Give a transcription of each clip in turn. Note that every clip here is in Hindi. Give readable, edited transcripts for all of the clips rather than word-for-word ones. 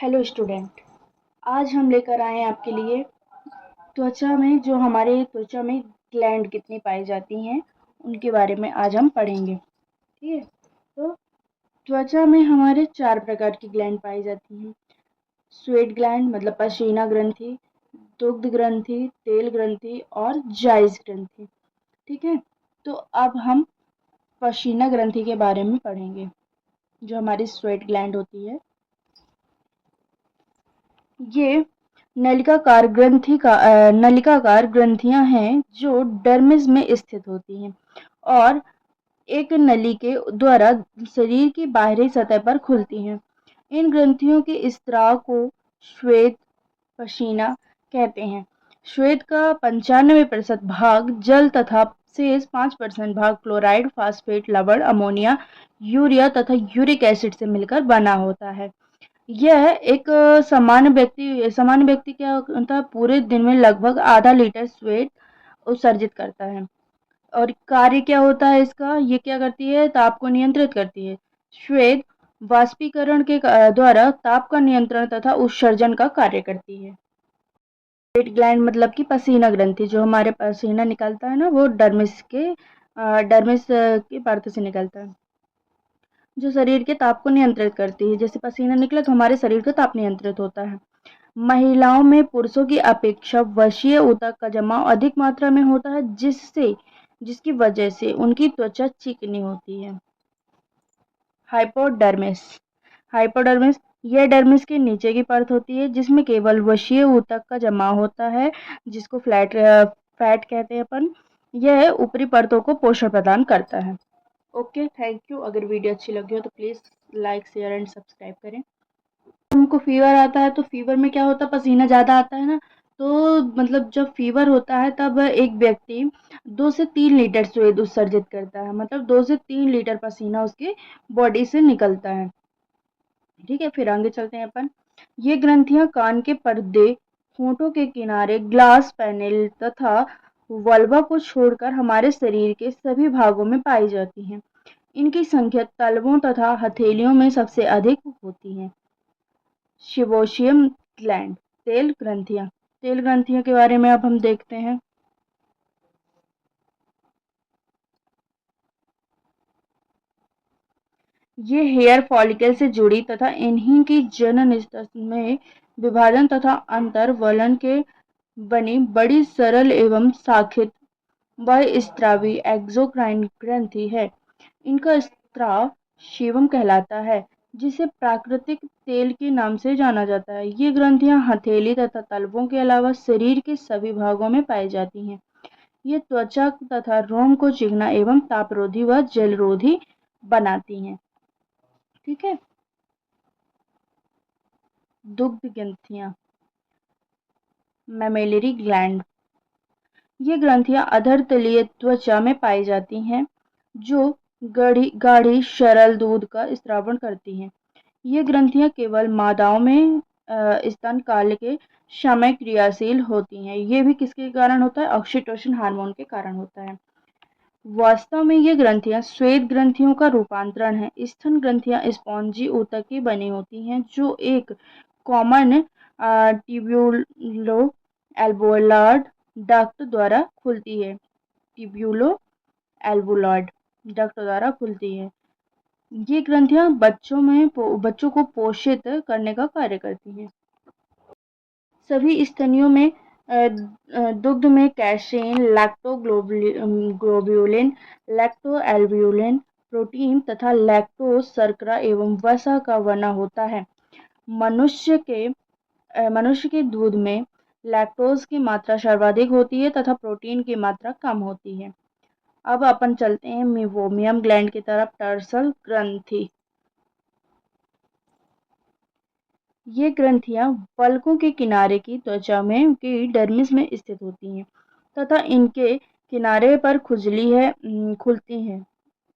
Hello student. आज हम लेकर आए हैं आपके लिए त्वचा में जो हमारे त्वचा में ग्लैंड कितनी पाई जाती हैं उनके बारे में आज हम पढ़ेंगे। ठीक है। तो त्वचा में हमारे 4 प्रकार की ग्लैंड पाई जाती हैं। स्वेट ग्लैंड मतलब पसीना ग्रंथि, दुग्ध ग्रंथि, तेल ग्रंथि और जायज ग्रंथि। ठीक है। तो अब हम पसीना ग्रंथि के बारे में पढ़ेंगे जो हमारी स्वेट ग्लैंड होती है। ये नलिकाकार ग्रंथियां हैं जो डर्मिस में स्थित होती हैं और एक नली के द्वारा शरीर की बाहरी सतह पर खुलती हैं। इन ग्रंथियों के स्त्राव को श्वेत पसीना कहते हैं। श्वेत का 95% भाग जल तथा शेष 5% भाग क्लोराइड, फास्फेट, लवण, अमोनिया, यूरिया तथा यूरिक एसिड से मिलकर बना होता है। यह एक सामान्य व्यक्ति क्या होता है, पूरे दिन में लगभग आधा लीटर स्वेट उत्सर्जित करता है। और कार्य क्या होता है इसका, ये क्या करती है, ताप को नियंत्रित करती है। श्वेत वाष्पीकरण के द्वारा ताप का नियंत्रण तथा उत्सर्जन का कार्य करती है। स्वेट ग्लैंड मतलब कि पसीना ग्रंथि, जो हमारे पसीना निकलता है ना, वो डर्मिस के परत से निकलता है, जो शरीर के ताप को नियंत्रित करती है। जैसे पसीना निकले तो हमारे शरीर का ताप नियंत्रित होता है। महिलाओं में पुरुषों की अपेक्षा वशीय ऊतक का जमाव अधिक मात्रा में होता है, जिसकी वजह से उनकी त्वचा चिकनी होती है। हाइपोडर्मिस हाइपोडर्मिस यह डर्मिस के नीचे की परत होती है जिसमें केवल वशीय ऊतक का जमाव होता है, जिसको फैट कहते हैं अपन। यह ऊपरी परतों को पोषण प्रदान करता है। Okay, thank you. अगर वीडियो अच्छी लगी हो तो please like, share and subscribe करें। हमको फीवर आता है तो फीवर में क्या होता है, पसीना ज़्यादा आता है ना, तो मतलब जब फीवर होता है तब एक व्यक्ति 2 से 3 लीटर स्वेद उत्सर्जित करता है, मतलब 2 से 3 लीटर पसीना उसकी बॉडी से निकलता है। ठीक है, फिर आगे चलते हैं अपन। ये ग्रंथियां कान के पर्दे, होंठों के किनारे, ग्लास पैनल तथा वल्वा को छोड़कर हमारे शरीर के सभी भागों में पाई जाती हैं। इनकी संख्या तलवों तथा हथेलियों में सबसे अधिक होती है। शिबोशियम ग्लैंड तेल ग्रंथियों के बारे में अब हम देखते हैं। ये हेयर फॉलिकल से जुड़ी तथा इन्हीं की जनन स्थल में विभाजन तथा अंतर वलन के बनी बड़ी सरल एवं शाखित बहिस्रावी एक्सोक्राइन ग्रंथि है। इनका स्त्राव शिवम कहलाता है, जिसे प्राकृतिक तेल के नाम से जाना जाता है। ये ग्रंथियां हथेली तथा तलवों के अलावा शरीर के सभी भागों में पाई जाती हैं। ये त्वचा तथा रोम को चिकना एवं तापरोधी व जलरोधी बनाती हैं। ठीक है। दुग्ध ग्रंथियां, मैमेलरी ग्लैंड, ये ग्रंथियां अधर तलीय त्वचा में पाई जाती हैं जो गाढ़ी सरल दूध का स्रावण करती हैं। ये ग्रंथियां केवल मादाओं में स्तन काल के समय क्रियाशील होती हैं। ये भी किसके कारण होता है, ऑक्सीटोसिन हार्मोन के कारण होता है। वास्तव में ये ग्रंथियां श्वेत ग्रंथियों का रूपांतरण है। स्तन ग्रंथियां स्पॉन्जी ऊतक की बनी होती हैं जो एक कॉमन ट्यूब्यूलो एल्वोलार्ड डक्ट द्वारा खुलती है। ट्यूब्यूलो एल्वोलार्ड डक्ट द्वारा खुलती है। ये ग्रंथियां बच्चों को पोषित करने का कार्य करती हैं। सभी स्तनियों में दुग्ध में कैसेन, लैक्टोग्लोब्यूलिन, लैक्टोएल्ब्यूलिन प्रोटीन तथा लैक्टोज शर्करा एवं वसा का बना होता है। मनुष्य के दूध में लैक्टोज की मात्रा सर्वाधिक होती है तथा प्रोटीन की मात्रा कम होती है। अब अपन चलते हैं मेवोमियम ग्लैंड की तरफ। टर्सल ग्रंथि, ये ग्रंथियां पलकों के किनारे की त्वचा में की डर्मिस में स्थित होती हैं तथा इनके किनारे पर खुलती हैं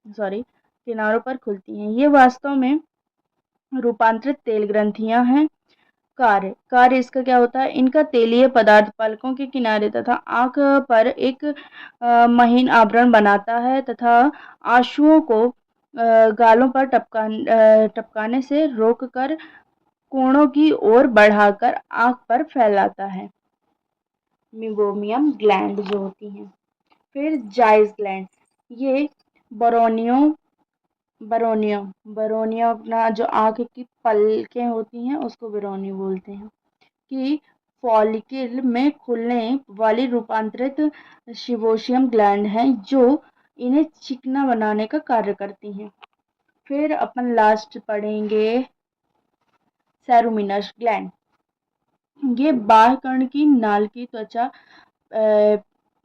सॉरी किनारों पर खुलती हैं। ये वास्तव में रूपांतरित तेल ग्रंथियां हैं। कार्य इसका क्या होता है, इनका तेलीय पदार्थ पलकों के किनारे तथा आंख पर एक महीन आवरण बनाता है तथा आंसुओं को गालों पर टपकाने से रोककर कोणों की ओर बढ़ाकर आँख पर फैलाता है। मीबोमियम ग्लैंड जो होती हैं। फिर जाइस ग्लैंड, ये बरोनियो बरोनियो बरोनियो अपना जो आँख की पलकें होती हैं उसको बरोनियो बोलते हैं, कि फॉलिकल में खुलने वाली रूपांतरित शिबोशियम ग्लैंड हैं जो इन्हें चिकना बनाने का कार्य करती हैं। फिर अपन लास्ट पढ़ेंगे सेरोमिनस ग्लैंड। ये बाह्य कर्ण की नाल की त्वचा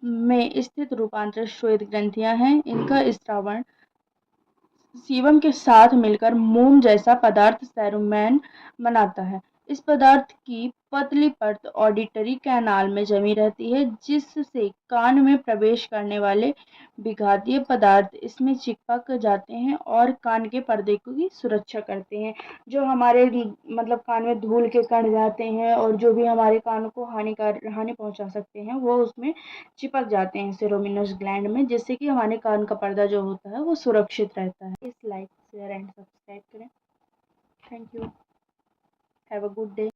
में स्थित रूपांतरित श्वेत ग्रंथियां हैं। इनका स्रावण सीबम के साथ मिलकर मोम जैसा पदार्थ सेरुमेन बनाता है। इस पदार्थ की पतली परत ऑडिटरी कैनाल में जमी रहती है, जिससे कान में प्रवेश करने वाले विघातीय पदार्थ इसमें चिपक जाते हैं और कान के पर्दे की सुरक्षा करते हैं। जो हमारे मतलब कान में धूल के कण जाते हैं और जो भी हमारे कान को हानि पहुंचा सकते हैं, वो उसमें चिपक जाते हैं सेरोमिनस ग्लैंड में, जिससे कि हमारे कान का पर्दा जो होता है वो सुरक्षित रहता है। इस लाइक